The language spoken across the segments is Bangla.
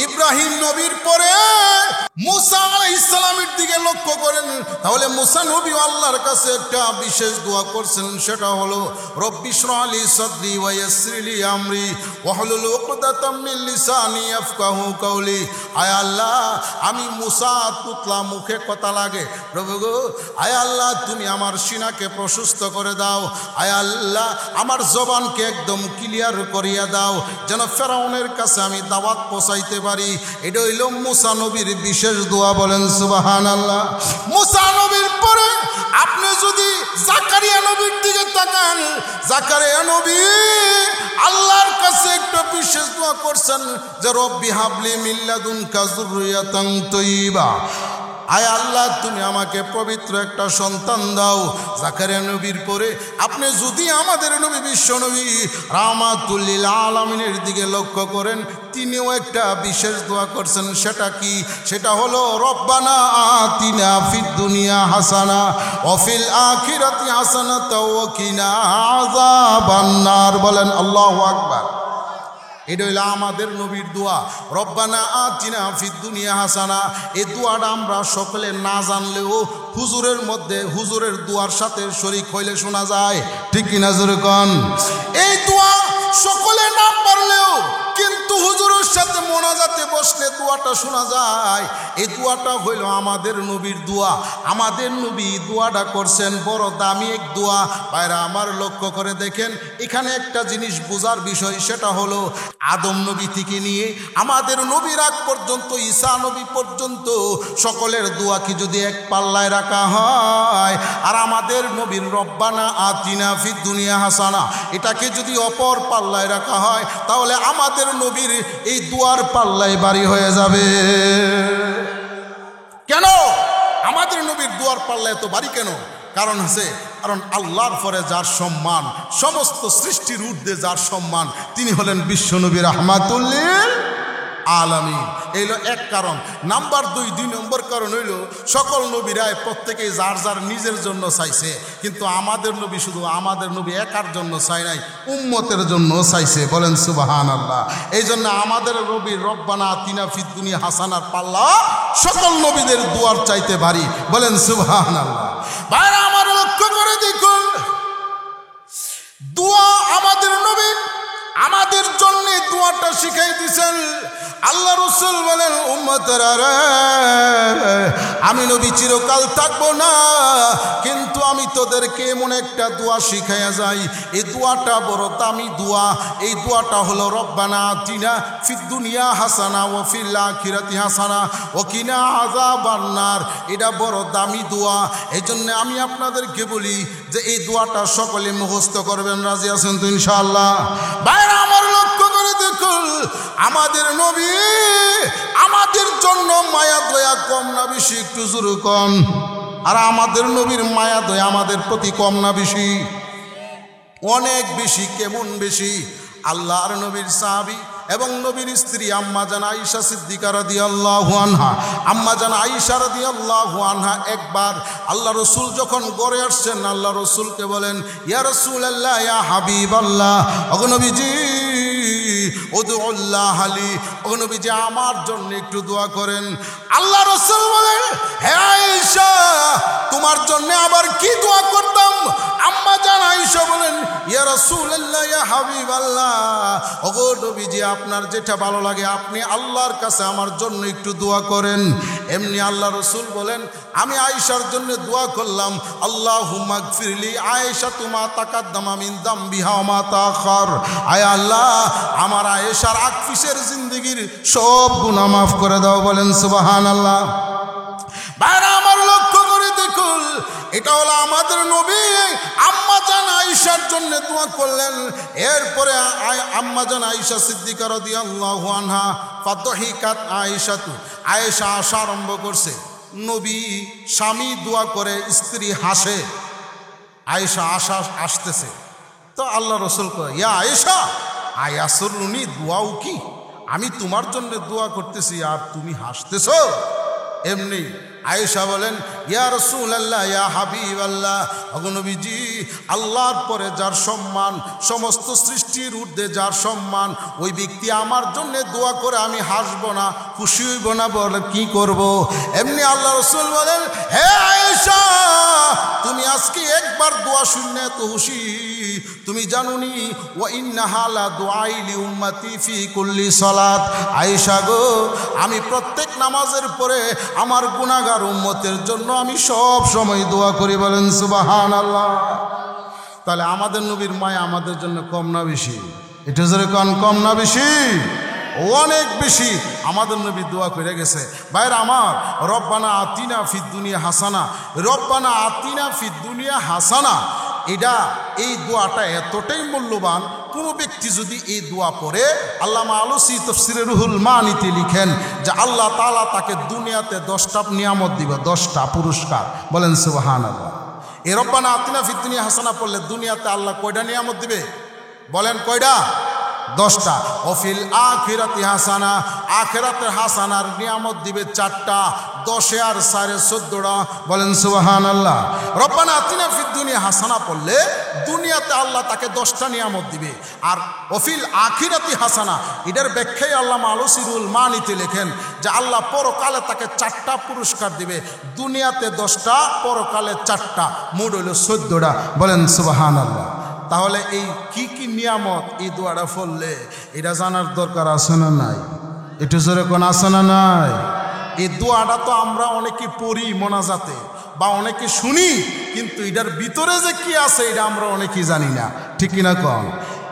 ইব্রাহিম নবীর পরে মুসা আলাইহিস সালামের দিকে লক্ষ্য করেন, তাহলে মুসা নবী আল্লাহর কাছে একটা বিশেষ দোয়া করছেন, সেটা হলো রব্বি ইশরাহ লি সাদরি ওয়া ইয়াসসির লি আমরি ওয়াহলুল উকদাতাম মিন লিসানি ইয়াফকাহু কাওলি। আয় আল্লাহ, আমি মুসা তুতলা মুখে কথা লাগে, প্রভু গো আয় আল্লাহ তুমি আমার সিনাকে প্রশস্ত করে দাও, আয় আল্লাহ আমার জবানকে একদম ক্লিয়ার করিয়া দাও, যেন ফেরাউনের কাছে আমি দাওয়াত পৌঁছাইতে পারি। এটা হইল মুসা নবীর বিশেষ দোয়া। বলেন সুবহানাল্লাহ। মুসা নবীর পরে আপনি যদি জাকারিয়া নবীর দিকে তাকান, জাকারিয়া নবী আল্লাহর কাছে একটা বিশেষ দোয়া করছেন যে রব্বি হাবলি মিন লাদুনকা যুররিয়াতান তাইয়্যিবা। আয় আল্লাহ তুমি আমাকে পবিত্র একটা সন্তান দাও। জাকারিয়া নবীর পরে আপনি যদি আমাদের নবী বিশ্ব নবী রাহমাতুল লিল আলামিনের দিকে লক্ষ্য করেন, তিনিও একটা বিশেষ দোয়া করছেন। সেটা কি? সেটা হলো রব্বানা আতিনা ফিদ দুনিয়া হাসানা ওয়া ফিল আখিরাতি হাসানাতাও ওয়া কিনা আযাবান নার। বলেন আল্লাহু আকবার। এটা হইল আমাদের নবীর দোয়া, রব্বানা আতিনা ফিদ দুনিয়া হাসানা। এই দোয়াটা আমরা সকলে না জানলেও হুজুরের মধ্যে হুজুরের দোয়ার সাথে শরীক হইলে শোনা যায়, ঠিক কিনা জোরে কোন? এই দোয়া সকলে না পারলেও কিন্তু হুজুরের সাথে মোনাজাতে বসলে দোয়াটা শোনা যায়। এই দোয়াটা হইল আমাদের নবীর দোয়া। আমাদের নবী দোয়াটা করছেন, বড় দামি এক দোয়া। ভাইরা আমার লক্ষ্য করে দেখেন, এখানে একটা জিনিস বোঝার বিষয়, সেটা হলো আদম নবী থেকে নিয়ে আমাদের নবীর আগ পর্যন্ত, ঈসা নবী পর্যন্ত সকলের দোয়া কি যদি এক পাল্লায় রাখা হয়, আর আমাদের নবীর রব্বানা আতিনা ফিদ দুনিয়া হাসানা এটাকে যদি অপর পাল্লায় রাখা হয়, তাহলে আমাদের নবীর এই দুয়ার পাল্লায় বাড়ি হয়ে যাবে। কেন আমাদের নবীর দুয়ার পাল্লায় তো বাড়ি কেন? কারণ আছে, কারণ আল্লাহর পরে যার সম্মান, সমস্ত সৃষ্টির ঊর্ধ্বে যার সম্মান, তিনি হলেন বিশ্বনবী রাহমাতুল লিল আলামিন। এই হলো এক কারণ। নাম্বার দুই নম্বর কারণ হইল সকল নবীরাই প্রত্যেকেই যার যার নিজের জন্য চাইছে, কিন্তু আমাদের নবী শুধু আমাদের নবী একার জন্য চাই নাই, উম্মতের জন্য চাইছে। বলেন সুবহানাল্লাহ। এই জন্য আমাদের নবীর রব্বানা আতিনা ফিদ দুনিয়া হাসানার পাল্লা সকল নবীদের দুয়ার চাইতে ভারী। বলেন সুবহানাল্লাহ। ভাইরা আমার লক্ষ্য করে দেখুন, দোয়া আমাদের নবী আমাদের জন্য দোয়াটা শিখাই দিয়েছেন। আল্লাহ রাসূল বলেন, উম্মতেরা রে, আমি নবী চিরকাল থাকবো না, কিন্তু আমি তোদেরকে এমন একটা দোয়া শিখাইয়া যাই। এই দোয়াটা বড় দামি দোয়া। এই দোয়াটা হলো রব্বানা আতিনা ফিদ দুনিয়া হাসানা ওয়া ফিল আখিরাতি হাসানা ওয়া কিনা আযাবান নার। এটা বড় দামি দোয়া। এই জন্য আমি আপনাদেরকে বলি যে এই দোয়াটা সকলে মুখস্থ করবেন। রাজি আছেন তো ইনশাআল্লাহ? ভাইরা আমার লক্ষ্য করে দেখুন, আমাদের নবী আমাদের জন্য মায়া দয়া কম না বেশি? একটু জোরে কন। আর আমাদের নবীর মায়া দয়া আমাদের প্রতি কম না বেশি? অনেক বেশি। কেমন বেশি? আল্লাহর নবীর সাহাবী এবং নবীর স্ত্রী আম্মা জান আয়েশা সিদ্দিকা রাদিয়াল্লাহু আনহা, আম্মা জান আয়েশা রাদিয়াল্লাহু আনহা একবার আল্লাহ রাসূল যখন ঘরে আসছেন, আল্লাহ রাসূলকে বলেন, ইয়া রাসূলুল্লাহ, ইয়া হাবিবাল্লাহ, ওগো নবীজি উদউল্লাহ আলী, ওগো নবীজি আমার জন্য একটু দোয়া করেন। আল্লাহ রাসূল বলেন, হে আয়েশা, তোমার জন্য আবার কি দোয়া করতাম? আম্মা জান আয়েশা বলেন, ইয়া রাসূলুল্লাহ, ইয়া হাবিবাল্লাহ, ওগো নবীজি আপনার যেটা ভালো লাগে আপনি আল্লাহর কাছে আমার জন্য একটু দোয়া করেন। এমনি আল্লাহ রাসূল বলেন, আমি আয়েশার জন্য দোয়া করলাম, আল্লাহুম্মা গফিরলি আয়েশা তুমা তাকাদ্দামা মিন যামবিহা ওয়া মা তাআখার। আয় আল্লাহ, আমার আয়েশার আকফিসের জিন্দেগীর সব গুনাহ মাফ করে দাও। বলেন সুবহানাল্লাহ। ভাইরা আমার লক্ষ্য করে দেখুন, এটা হলো আমাদের নবী আম্মা জান আয়েশার জন্য দোয়া করলেন। এরপরে আম্মা জান আয়েশা সিদ্দিকা রাদিয়াল্লাহু আনহা ফাদহিকাত আয়েশাতু, আয়েশা আসা আরম্ভ করছে। নবী স্বামী দোয়া করে, স্ত্রী হাসে। আয়েশা আসতেছে তো আল্লাহ রাসূল কয়, ইয়া আয়েশা আয়াসরুনি দুআউ কি? আমি তোমার জন্য দোয়া করতেছি আর তুমি হাসতেছো? এমনি আয়েশা বলেন, ইয়া রাসূলুল্লাহ, ইয়া হাবিবাল্লাহ, ওগো নবীজি, আল্লাহর পরে যার সম্মান, সমস্ত সৃষ্টির ঊর্ধ্বে যার সম্মান, ওই ব্যক্তি আমার জন্য দোয়া করে আমি হাসবো না, খুশি হইব না, বলে কি করব? এমনি আল্লাহ রাসূল বলেন, হে আয়েশা, তুমি আজকে একবার দোয়া শুনে তো খুশি, তুমি জানোনি ওয়া ইন্নাহা লা দুআই লি উম্মতি ফি কুল্লি সালাত। আয়েশা গো, আমি প্রত্যেক নামাজের পরে আমার গুনাহগার উম্মতের জন্য আমি সব সময় দোয়া করি। বলেন সুবহানাল্লাহ। তাহলে আমাদের নবীর মায়া আমাদের জন্য কম না বেশি? এটা জোরে কোন, কম না বেশি? অনেক বেশি। আমাদের নবী দোয়া করে গেছে। ভাইরা আমার, রব্বানা আতিনা ফিদ দুনিয়া হাসানা, রব্বানা আতিনা ফিদ দুনিয়া হাসানা, এটা এই দোয়াটা এতটাই মূল্যবান। কোনো ব্যক্তি যদি এই দোয়া পড়ে, আল্লামা আলুসি তাফসিরে রুহুল মানিতে লিখেন যে আল্লাহ তাআলা তাকে দুনিয়াতে 10টা নিয়ামত দিবে, 10টা পুরস্কার। বলেন সুবহানাল্লাহ। এই রব্বানা আতিনা ফিদ দুনিয়া হাসানা পড়লে দুনিয়াতে আল্লাহ কয়টা নিয়ামত দিবে? বলেন কয়টা? 10টা। অফিল আখিরাতি হাসানা, আখিরাতের হাসানার নিয়ামত দিবে 4টা, 10 আর 4 14টা। বলেন সুবহানাল্লাহ। রব্বানা আতিনা ফিদ দুনিয়া হাসানা পড়লে দুনিয়াতে আল্লাহ তাকে 10টা নিয়ামত দিবে। আর অফিল আখিরাতি হাসানা, এটার ব্যাখ্যায় আল্লামা আলুসিরুল মানিতে লেখেন যে আল্লাহ পরকালে তাকে 4টা পুরস্কার দিবে, দুনিয়াতে 10টা, পরকালে 4টা, মোট হইল 14টা। বলেন সুবহানাল্লাহ। তাহলে এই কি কি নিয়ামত এই দোয়াটা পড়লে এটা জানার দরকার আছে না নাই? একটু জোরে কোন, আছে না নাই? এই দোয়াটা তো আমরা অনেকে পড়ি মোনাজাতে বা অনেকে শুনি, কিন্তু এটার ভিতরে যে কি আছে এটা আমরা অনেকেই জানি না, ঠিক কিনা কম?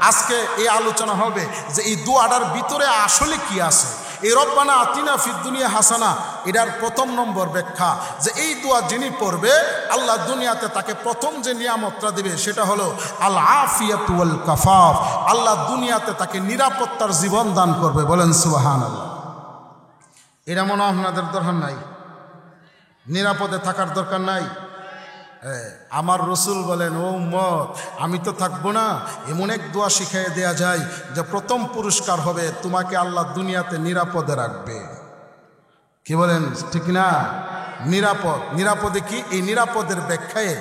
আজকে এই আলোচনা হবে যে এই দোয়াটার ভিতরে আসলে কি আছে। এই রব্বানা আতিনা ফিদ দুনিয়া হাসানা, এটার প্রথম নম্বর ব্যাখ্যা যে এই দোয়া যিনি পড়বে, আল্লাহ দুনিয়াতে তাকে প্রথম যে নিয়ামতটা দিবে সেটা হলো আল আফিয়াতু ওয়াল কাফাফ। আল্লাহ দুনিয়াতে তাকে নিরাপত্তার জীবন দান করবে। বলেন সুবহানাল্লাহ। এটা মনে হয় আপনাদের দরকার নাই? নিরাপদে থাকার দরকার নাই? আমার রসুল বলেন, ও উম্মত, আমি তো থাকবো না, এমন এক দোয়া শিখিয়ে দেয়া যায় যে প্রথম পুরস্কার হবে তোমাকে আল্লাহ দুনিয়াতে নিরাপদে রাখবে। কি বলেন, ঠিক না? নিরাপদ। নিরাপদে কি? এই নিরাপদের ব্যাখ্যায়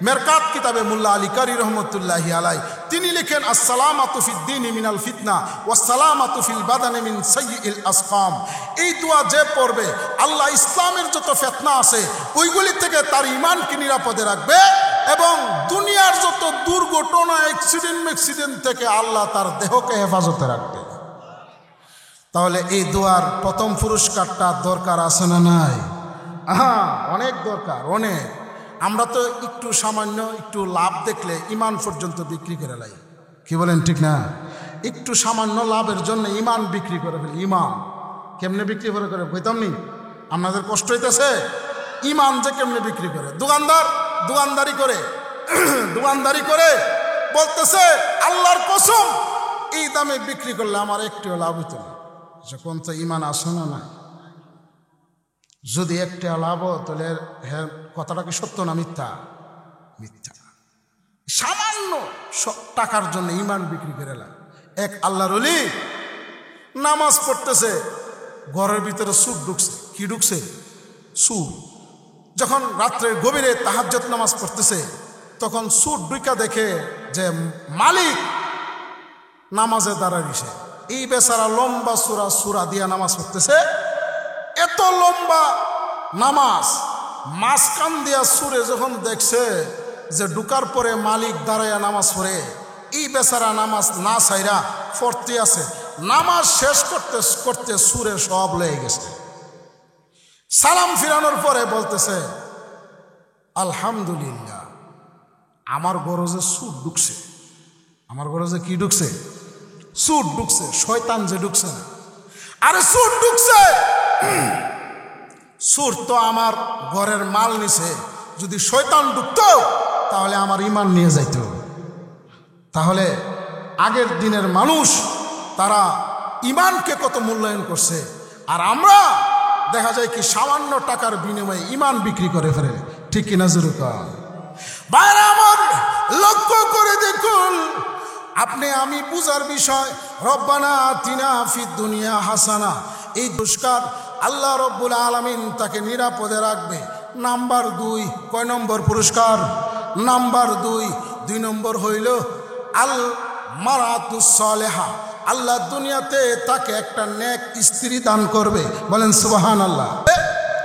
মেরকাত কিতাবে মুল্লা আলী কারি রহমতুল্লাহি আলাই তিনি লিখেন, আসসালামাতু ফিদ দীনি মিনাল ফিতনা ওয়াসসালামাতু ফিল বাদানি মিন সাইয়্যিল আসকাম। এই দোয়া যে পড়বে, আল্লাহ ইসলামের যত ফিতনা আছে ওইগুলি থেকে তার ঈমানকে নিরাপদে রাখবে, এবং দুনিয়ার যত দুর্ঘটনা, অ্যাক্সিডেন্ট থেকে আল্লাহ তার দেহকে হেফাজতে রাখবে। তাহলে এই দোয়ার প্রথম পুরস্কারটা দরকার আছে না নাই? অনেক দরকার, অনেক। আমরা তো একটু সামান্য একটু লাভ দেখলে ইমান পর্যন্ত বিক্রি করে লাই। কি বলেন, ঠিক না? একটু সামান্য লাভের জন্য ইমান বিক্রি করে ফেলি। ইমান কেমনে বিক্রি করে কইতাম নি? আপনাদের কষ্ট হইতেছে? ইমান যে কেমনে বিক্রি করে? দোকানদারি করে বলতেছে, আল্লাহর কসম, এই দামে বিক্রি করলে আমার একটু লাভ হইতো না। যখন তো ইমান আসে না না, যদি একটা লাভ তাহলে হ্যাঁ, কথাটা কি সত্য না মিথ্যা? মিথ্যা। সামান্য টাকার জন্য ইমান বিক্রি করে এলাম। এক আল্লাহর ওলি নামাজ পড়তেছে, ঘরের ভিতরে সুর ঢুকছে। কি ঢুকছে? সুর। যখন রাত্রের গভীরে তাহাজ্জুদ নামাজ পড়তেছে, তখন সুর ঢুকা দেখে যে মালিক নামাজে দাঁড়াইছে। এই বেচারা লম্বা সুরা দিয়া নামাজ পড়তেছে। এত লম্বা নামাজ, মাঝখান দিয়া সুরে যখন দেখছে যে ঢুকার পরে মালিক দাঁড়াইয়া নামাজ পড়ে, এই বেচারা নামাজ না ছাইরা পড়তে আছে। নামাজ শেষ করতে করতে সুরে সব লেগে গেছে। সালাম ফিরানোর পরে বলতেছে, আলহামদুলিল্লাহ, আমার গরজে সুর ঢুকছে। আমার গরজে কি ঢুকছে? সুর ঢুকছে। শয়তান যে ঢুকছে না, আরে সুর ঢুকছে। সুর তো আমার ঘরের মাল নিছে, যদি শয়তান ঢুকতো তাহলে আমার ইমান নিয়ে যাইত। তাহলে আগের দিনের মানুষ তারা ইমানকে কত মূল্যায়ন করছে, আর আমরা দেখা যায় কি সামান্য টাকার বিনিময়ে ইমান বিক্রি করে ফেলে। ঠিক কিনা জোরে কন? বাইরে আমার লক্ষ্য করে দেখুন, আপনি আমি বুঝার বিষয়। রব্বানা আতিনা ফিদ দুনিয়া হাসানা, এই পুরস্কার আল্লাহ রব্বুল আলামিন তাকে নিরাপদে রাখবে। নাম্বার 2, কয় নম্বর পুরস্কার? নাম্বার 2। 2 নম্বর হইল আল মারাতুস সালেহা, আল্লাহ দুনিয়াতে তাকে একটা নেক স্ত্রী দান করবে। বলেন সুবহানাল্লাহ।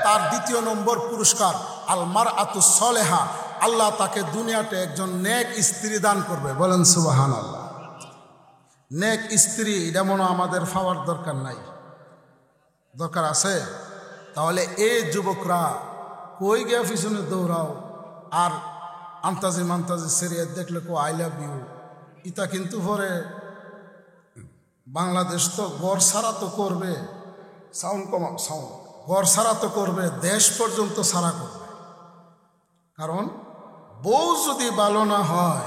তার 2 নম্বর পুরস্কার আল মারাতুস সালেহা, আল্লাহ তাকে দুনিয়াতে একজন নেক স্ত্রী দান করবে। বলেন সুবহানাল্লাহ। নেক স্ত্রী এটা মনে আমাদের পাওয়ার দরকার নাই, দরকার আছে? তাহলে এই যুবকরা কই গিয়া পিছনে দৌড়াও আর আন্তাজি মান্তাজি সিরিয়াল দেখলে কো আই লাভ ইউ, ইটা কিন্তু পরে বাংলাদেশ তো গড় সারা তো করবে, সাউন্ড কমাও, সাউন্ড, গড় সারা তো করবে, দেশ পর্যন্ত সারা করবে। কারণ বউ যদি ভালো না হয়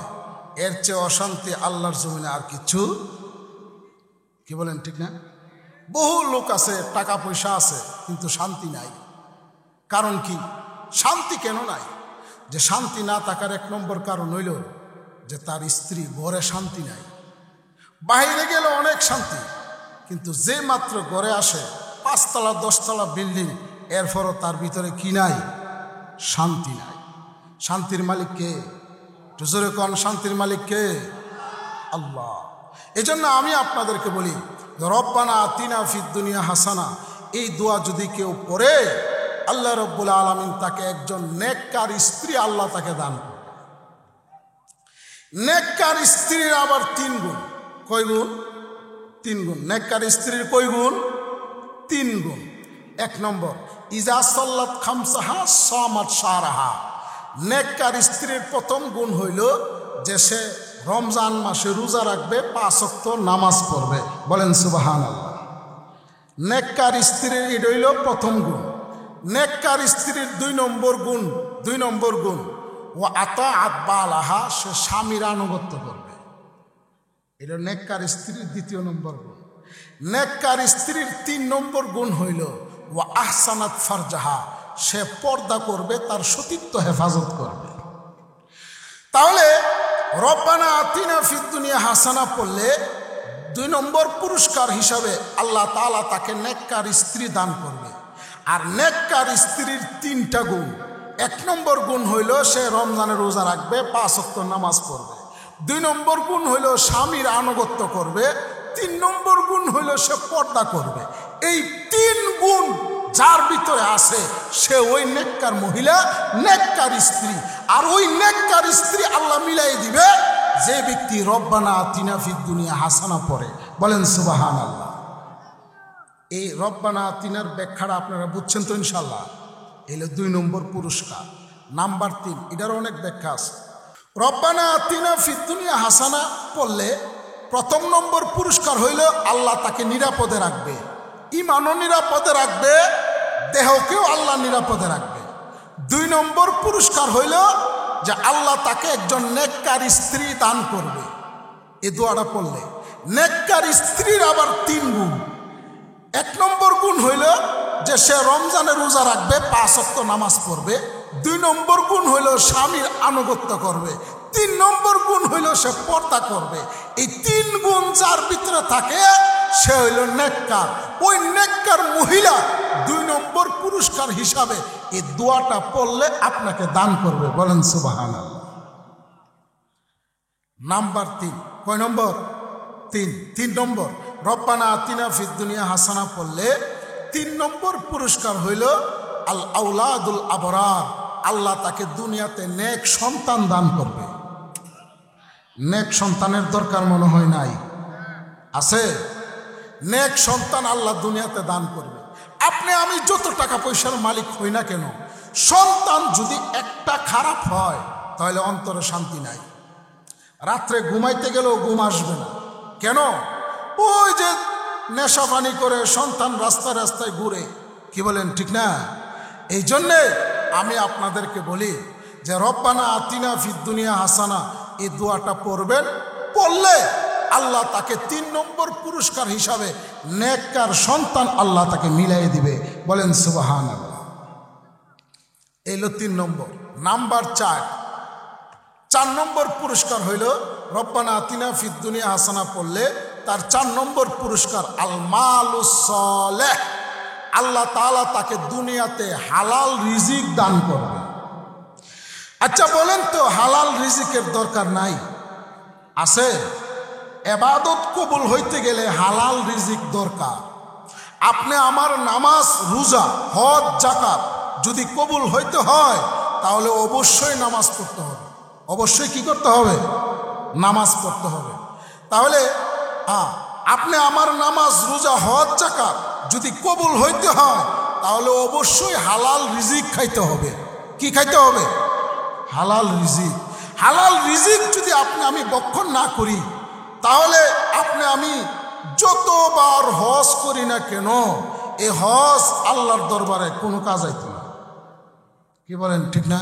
এর চেয়ে অশান্তি আল্লাহর জমিনে আর কিছু, কি বলেন ঠিক না? বহু লোক আছে, টাকা পয়সা আছে, কিন্তু শান্তি নাই। কারণ কি? শান্তি কেন নাই? যে শান্তি না থাকার 1 নম্বর কারণ হইল যে তার স্ত্রী ঘরে শান্তি নাই। বাইরে গেলে অনেক শান্তি, কিন্তু যে মাত্র ঘরে আসে 5 তলা 10 তলা বিল্ডিং, এরপরও তার ভিতরে কি নাই? শান্তি নাই। শান্তির মালিক কে? জোরে কোন, শান্তির মালিক কে? আল্লাহ। এজন্য আমি আপনাদেরকে বলি, রব্বানা আতিনা ফিদ দুনিয়া হাসানা, এই দোয়া যদি কেউ পড়ে আল্লাহ রব্বুল আলামিন তাকে একজন নেককার স্ত্রী আল্লাহ তাকে দান করে। নেককার স্ত্রীর আবার 3 গুণ। কয় গুণ? 3 গুণ। নেককার স্ত্রীর কয় গুণ? 3 গুণ। 1 নম্বর ইজা সাল্লাত খামসাহা সামাত শাহরাহা, নেককার স্ত্রীর প্রথম গুণ হইল যে সে রমজান মাসে রোজা রাখবে, 5 ওয়াক্ত নামাজ পড়বে। বলেন সুবহানাল্লাহ। নেককার স্ত্রীর এটা হইল প্রথম গুণ। নেককার স্ত্রীর 2 নম্বর গুণ, 2 নম্বর গুণ ও আতাআত বালাহা, সে স্বামীর আনুগত্য করবে। এটা নেককার স্ত্রীর 2য় নম্বর গুণ। নেককার স্ত্রীর 3 নম্বর গুণ হইল ও আহসানাত ফারজাহা, সে পর্দা করবে, তার সতীত্ব হেফাজত করবে। তাহলে রব্বানা আতিনা ফিদ দুনিয়া হাসানা পড়লে 2 নম্বর পুরস্কার হিসাবে আল্লাহ তাআলা তাকে নেককার স্ত্রী দান করবে। আর নেককার স্ত্রীর 3টা গুণ। 1 নম্বর গুণ হইল সে রমজানের রোজা রাখবে, 5 ওয়াক্ত নামাজ পড়বে। 2 নম্বর গুণ হইল স্বামীর আনুগত্য করবে। 3 নম্বর গুণ হইল সে পর্দা করবে। এই 3 গুণ যার ভিতরে আছে সে ওই নেককার মহিলা, নেককার স্ত্রী। আর ওই নেককার স্ত্রী আল্লাহ মিলাই দিবে যে ব্যক্তি রব্বানা আতিনা ফিদ দুনিয়া হাসানা পড়ে। বলেন সুবহানাল্লাহ। এই রব্বানা আতিনার ব্যাখ্যাটা আপনারা বুঝছেন তো ইনশাআল্লাহ? এলো 2 নম্বর পুরস্কার। নাম্বার 3, এটার অনেক ব্যাখ্যা আছে। রব্বানা আতিনা ফিদ দুনিয়া হাসানা পড়লে 1ম নম্বর পুরস্কার হইল আল্লাহ তাকে নিরাপদে রাখবে, ইমানও নিরাপদে রাখবে, দেহকেও আল্লাহ নিরাপদে রাখবে। 2 নম্বর পুরস্কার হইল যে আল্লাহ তাকে একজন নেককার স্ত্রী দান করবে। এই দোয়াটা পড়লে নেককার স্ত্রীর আবার 3 গুণ। 1 নম্বর গুণ হইল যে সে রমজানের রোজা রাখবে, 5 ওয়াক্ত নামাজ পড়বে। 2 নম্বর গুণ হইল স্বামীর আনুগত্য করবে। 3 নম্বর গুণ হইল সে পর্দা করবে। এই 3 গুণ যার ভিতরে থাকে সে হইল নেককার। ওই নেককার মহিলা 2 নম্বর পুরস্কার হিসাবে এই দোয়াটা পড়লে আপনাকে দান করবে। বলেন সুবহানাল্লাহ। নাম্বার 3, কয় নম্বর? 3 নম্বর রব্বানা আতিনা ফিদ দুনিয়া হাসানা পড়লে 3 নম্বর পুরস্কার হইল আল আওলাদুল আবরার, আল্লাহ তাকে দুনিয়াতে নেক সন্তান দান করবে। নেক সন্তানের দরকার মনে হয় নাই? আছে? নেক সন্তান আল্লাহ দুনিয়াতে দান করবে। আপনি আমি যত টাকা পয়সার মালিক হই না কেন, সন্তান যদি একটা খারাপ হয় তাহলে অন্তরে শান্তি নাই। রাত্রে ঘুমাইতে গেলেও ঘুম আসবে না। কেন? ওই যে নেশা পানি করে সন্তান রাস্তায় রাস্তায় ঘুরে। কি বলেন ঠিক না? এই জন্যে আমি আপনাদেরকে বলি যে রব্বানা আতিনা ফিদ দুনিয়া হাসানা এই দোয়াটা পড়বেন। পড়লে আল্লাহ তাকে 3 নম্বর পুরস্কার হিসাবে নেককার সন্তান আল্লাহ তাকে মিলাই দিবে। বলেন সুবহানাল্লাহ। এলো 3 নম্বর। নাম্বার 4 নম্বর পুরস্কার হইল রব্বানা আতিনা ফিদ দুনিয়া হাসানা পড়লে তার 4 নম্বর পুরস্কার আল মালুস সালেহ, আল্লাহ তাআলা তাকে দুনিয়াতে হালাল রিজিক দান করবে। আচ্ছা বলেন তো, হালাল রিজিকের দরকার নাই? আছে? ইবাদত কবুল হইতে গেলে হালাল রিজিক দরকার। আপনি আমার নামাজ, রোজা, হজ, যাকাত যদি কবুল হইতে হয় তাহলে অবশ্যই নামাজ পড়তে হবে। অবশ্যই কি করতে হবে? নামাজ পড়তে হবে। তাহলে আপনি আমার নামাজ, রোজা, হজ, যাকাত যদি কবুল হইতে হয় তাহলে অবশ্যই হালাল রিজিক খাইতে হবে। কি খাইতে হবে? হালাল রিজিক। হালাল রিজিক যদি আমি বক্ষণ না করি তাহলে আমি যতবার হজ করি না কেন এই হজ আল্লাহর দরবারে কোনো কাজ আইতো না। কি বলেন, ঠিক না?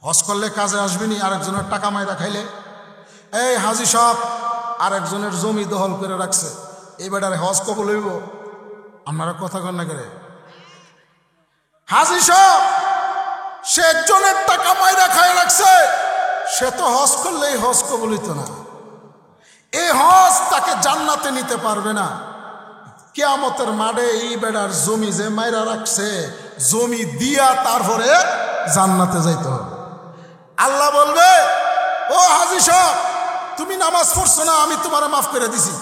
হজ করলে কাজে আসবেনি আরেকজনের টাকা মাইরা খাইলে। এই হাজি সাহেব আরেকজনের জমি দখল করে রাখছে, এই বেটারে হজ কবুল হইব? আপনারা কথা কন না করে। হাজি সাহেব সে একজনের টাকা মাইরা খায় রাখছে, সে তো হজ করলেই হজ কবুল হইত না। এই হজ তাকে জান্নাতে নিতে পারবে না। কিয়ামতের মাঠে এই বেড়ার জমি যে মাইরা রাখছে, জমি দিয়া তারপরে জান্নাতে যাইতে হবে। আল্লাহ বলবে, ও হাজি সাহেব তুমি নামাজ পড়ছো না, আমি তোমার মাফ করে দিছি,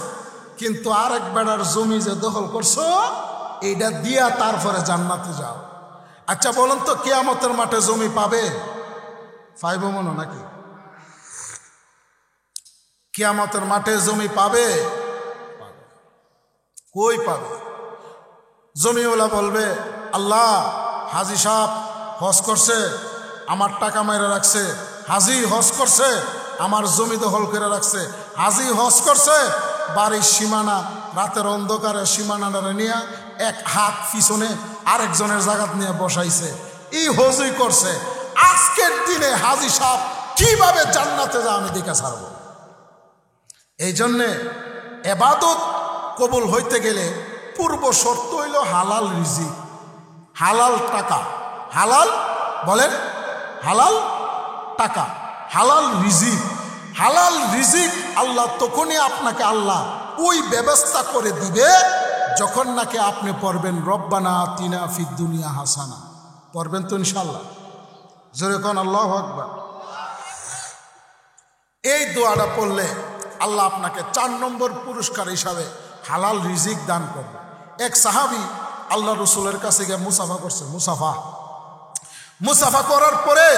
কিন্তু আরেক বেড়ার জমি যে দখল করছো এইটা দিয়া তারপরে জান্নাতে যাও। আচ্ছা বলুন তো, কিয়ামতের মাঠে জমি পাবে? পাইব মনে নাকি? কিয়ামতের মাঠে জমি পাবে? কই পাবে? জমিওয়ালা বলবে, আল্লাহ হাজি সাহেব হজ করছে, আমার টাকা মাইরা রাখছে। হাজি হজ করছে, আমার জমি দখল করে রাখছে। হাজি হজ করছে, বাড়ির সীমানা রাতের অন্ধকারে সীমানাটা নিয়ে এক হাত পিছনে আরেকজনের জায়গাত নিয়ে বসাইছে। এই হজই করছে। আজকের দিনে হাজি সাহেব কিভাবে জান্নাতে যা আমি দেখে ছাড়ব। এই জন্যে ইবাদত কবুল হইতে গেলে পূর্ব শর্ত হইল হালাল রিজিক, হালাল টাকা। হালাল বলেন, হালাল টাকা, হালাল রিজিক। হালাল রিজিক আল্লাহ তখনই আপনাকে আল্লাহ ওই ব্যবস্থা করে দিবে যখন নাকি আপনি পড়বেন রব্বানা আতিনা ফিদ দুনিয়া হাসানা। পড়বেন তো ইনশাআল্লাহ? জোরে কোন আল্লাহু আকবার। এই দোয়াটা পড়লে আল্লাহ আপনাকে 4 নম্বর পুরস্কার হিসাবে হালাল রিজিক দান করবে। এক সাহাবী আল্লাহ রসুলের কাছে গিয়ে মুসাফা করছে। মুসাফা করার পরে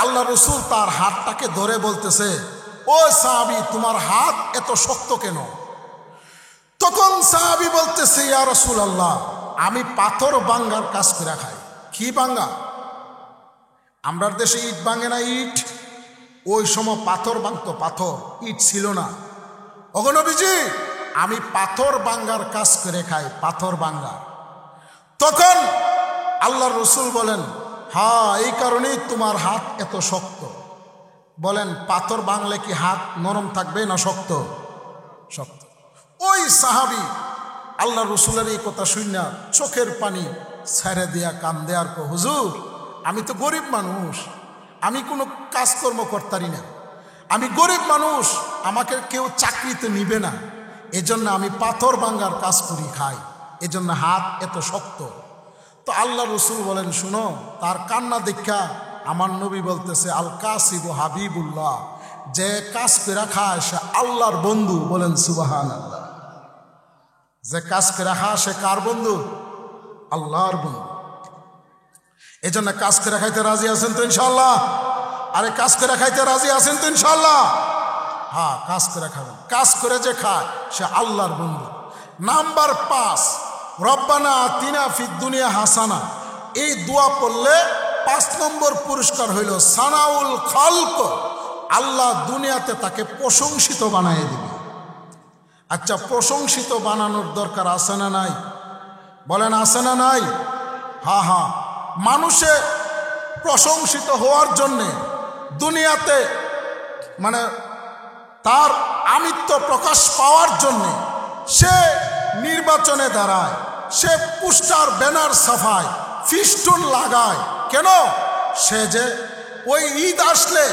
আল্লাহ রসুল তার হাতটাকে ধরে বলতেছে, ও সাহাবী তোমার হাত এত শক্ত কেন? তখন সাহাবী বলতেছে, ইয়া রাসূলুল্লাহ আমি পাথর ভাঙ্গার কাজ করে খাই। কি ভাঙ্গা? আমরার দেশে ইট ভাঙে না, ইট। ওই সময় পাথর ভাঙতো, পাথর, ইট ছিল না। ওগো নবীজি আমি পাথর ভাঙ্গার কাজ করে খাই, পাথর ভাঙ্গা। তখন আল্লাহর রসুল বলেন, হ্যাঁ এই কারণেই তোমার হাত এত শক্ত। বলেন পাথর ভাঙলে কি হাত নরম থাকবে না শক্ত? শক্ত। ওই সাহাবী আল্লাহ রসুলের এই কথা শুনে চোখের পানি ছেড়ে দিয়া কান্দে আর কো, হুজুর আমি তো গরিব মানুষ, আমি কোনো কাজকর্ম করতারি না, আমি গরিব মানুষ, আমাকে কেউ চাকরিতে নিবে না, এজন্য আমি পাথর ভাঙ্গার কাজ করি খাই, এজন্য হাত এত শক্ত। তো আল্লাহ রসুল বলেন, শুনো তার কান্না দেখা আমার নবী বলতেছে, আল কাসিবু হাবিবুল্লাহ, যে কাজ করে খায় সে আল্লাহর বন্ধু। বলেন সুবহানাল্লাহ। যে কাজ করে খায় সে কার বন্ধু? আল্লাহর বন্ধু। এজন্য কাজ করে খাইতে রাজি আছেন তো ইনশাআল্লাহ? আরে কাজ করে খাইতে রাজি আছেন তো ইনশাআল্লাহ? হ্যাঁ কাজ করে খাবেন। কাজ করে যে খায় সে আল্লাহর বন্ধু। নাম্বার 5, রব্বানা আতিনা ফিদ দুনিয়া হাসানা। এই দোয়া পড়লে 5 নম্বর পুরস্কার হইল সানাউল খালক, আল্লাহ দুনিয়াতে তাকে প্রশংসিত বানায় দিবে। আচ্ছা প্রশংসিত বানানোর দরকার আছে না নাই? বলেন আছে না নাই? হ্যাঁ হ্যাঁ। মানুষে প্রশংসিত হওয়ার জন্যে দুনিয়াতে মানে তার আমিত্ব প্রকাশ পাওয়ার জন্যে সে নির্বাচনে দাঁড়ায়, সে পোস্টার ব্যানার ছাপায়, ফিস্টুন লাগায়। কেন? সে যে ওই ঈদ আসলে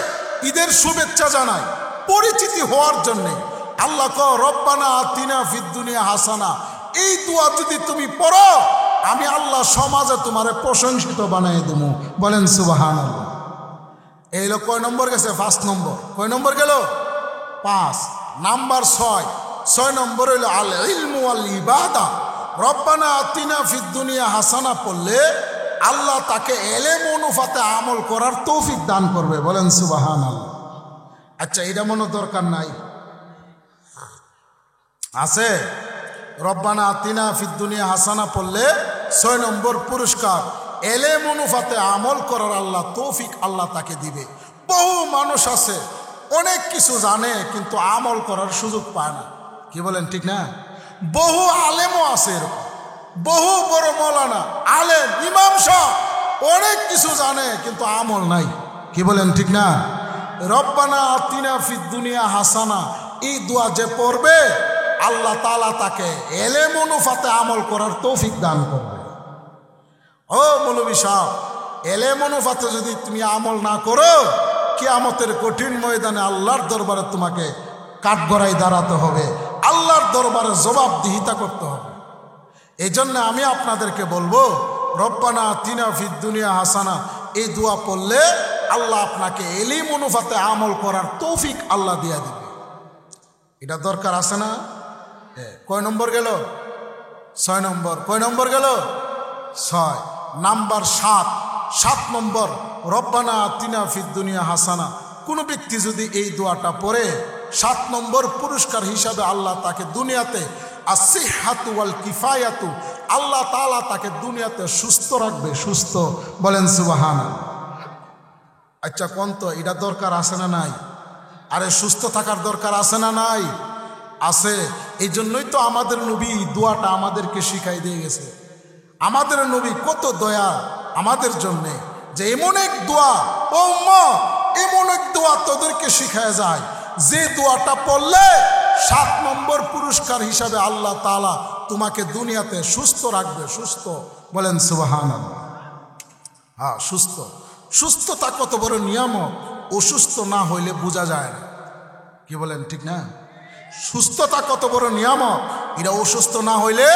ঈদের শুভেচ্ছা জানায়, পরিচিতি হওয়ার জন্যে। আল্লাহ কো রব্বানা আতিনা ফিদ দুনিয়া হাসানা, এই দোয়া যদি তুমি পড়ো আমি আল্লাহ সমাজে তোমারে প্রশংসিত বানাই দেবো। বলেন সুবহানাল্লাহ। এই হলো কয় নম্বর গেছে? 5 নম্বর। কয় নম্বর গেল? 5। নাম্বার 6 নম্বর হইল আল ইলমু ওয়াল ইবাদা। রব্বানা আতিনা ফিদ দুনিয়া হাসানা পড়লে আল্লাহ তাকে এলেম অনুপাতে আমল করার তৌফিক দান করবে। বলেন সুবহানাল্লাহ। আচ্ছা, এটা মনে দরকার নাই? আছে? রব্বানা আতিনা ফিদ দুনিয়া হাসানা পড়লে 6 নম্বর পুরস্কার, এলেম অনুপাতে আমল করার আল্লাহ তৌফিক আল্লাহ তাকে দিবে। বহু মানুষ আছে অনেক কিছু জানে কিন্তু আমল করার সুযোগ পায় না। কি বলেন, ঠিক না? বহু আলেমও আছে এরকম, বহু বড় মৌলানা আলেম ইমাম সাহেব অনেক কিছু জানে কিন্তু আমল নাই। কি বলেন, ঠিক না? রব্বানা আতিনা ফিদ দুনিয়া হাসানা, এই দোয়া যে পড়বে আল্লাহ তাআলা তাকে এলেম অনুপাতে আমল করার তৌফিক দান করবে। ও মৌলভী সাহেব, এলেম অনুপাতে যদি তুমি আমল না করো, কিয়ামতের কঠিন ময়দানে আল্লাহর দরবারে তোমাকে কাঠগড়ায় দাঁড়াতে হবে, আল্লাহর দরবারে জবাবদিহিতা করতে হবে। এই জন্য আমি আপনাদেরকে বলবো, রব্বানা আতিনা ফিদ দুনিয়া হাসানা এই দোয়া পড়লে আল্লাহ আপনাকে এলিম অনুপাতে আমল করার তৌফিক আল্লাহ দিয়া দিবে। এটা দরকার আছে না? কয় নম্বর গেল? 6 নম্বর। কয় নম্বর গেল? 6। নাম্বার 7 নম্বর, রব্বানা আতিনা ফিদ দুনিয়া হাসানা। কোন ব্যক্তি যদি এই দোয়াটা পড়ে 7 নম্বর পুরস্কার হিসাবে আল্লাহ তাকে দুনিয়াতে আসিহাতু ওয়াল কিফায়াতু, আল্লাহ তাআলা তাকে দুনিয়াতে সুস্থ রাখবে। সুস্থ। বলেন সুবহানাল্লাহ। আচ্ছা, কোন তো এটা দরকার আছে না নাই? আরে সুস্থ থাকার দরকার আছে না নাই? আছে। এই জন্যই তো আমাদের নবী দোয়াটা আমাদেরকে শিখাই দিয়ে গেছে। আমাদের নবী কত দয়া আমাদের জন্য, যে এমন এক দোয়া, ও উম্মত, এমন এক দোয়া তোদেরকে শিখায় যায় যে দোয়াটা পড়লে 7 নম্বর পুরস্কার হিসাবে আল্লাহ তাআলা তোমাকে দুনিয়াতে সুস্থ রাখবে। সুস্থ। বলেন সুবহানাল্লাহ। হ্যাঁ, সুস্থ। সুস্থতা কত বড় নিয়ামত, অসুস্থ না হইলে বোঝা যায় না। কি বলেন, ঠিক না? সুস্থতা কত বড় নিয়ামত, এটা অসুস্থ না হইলে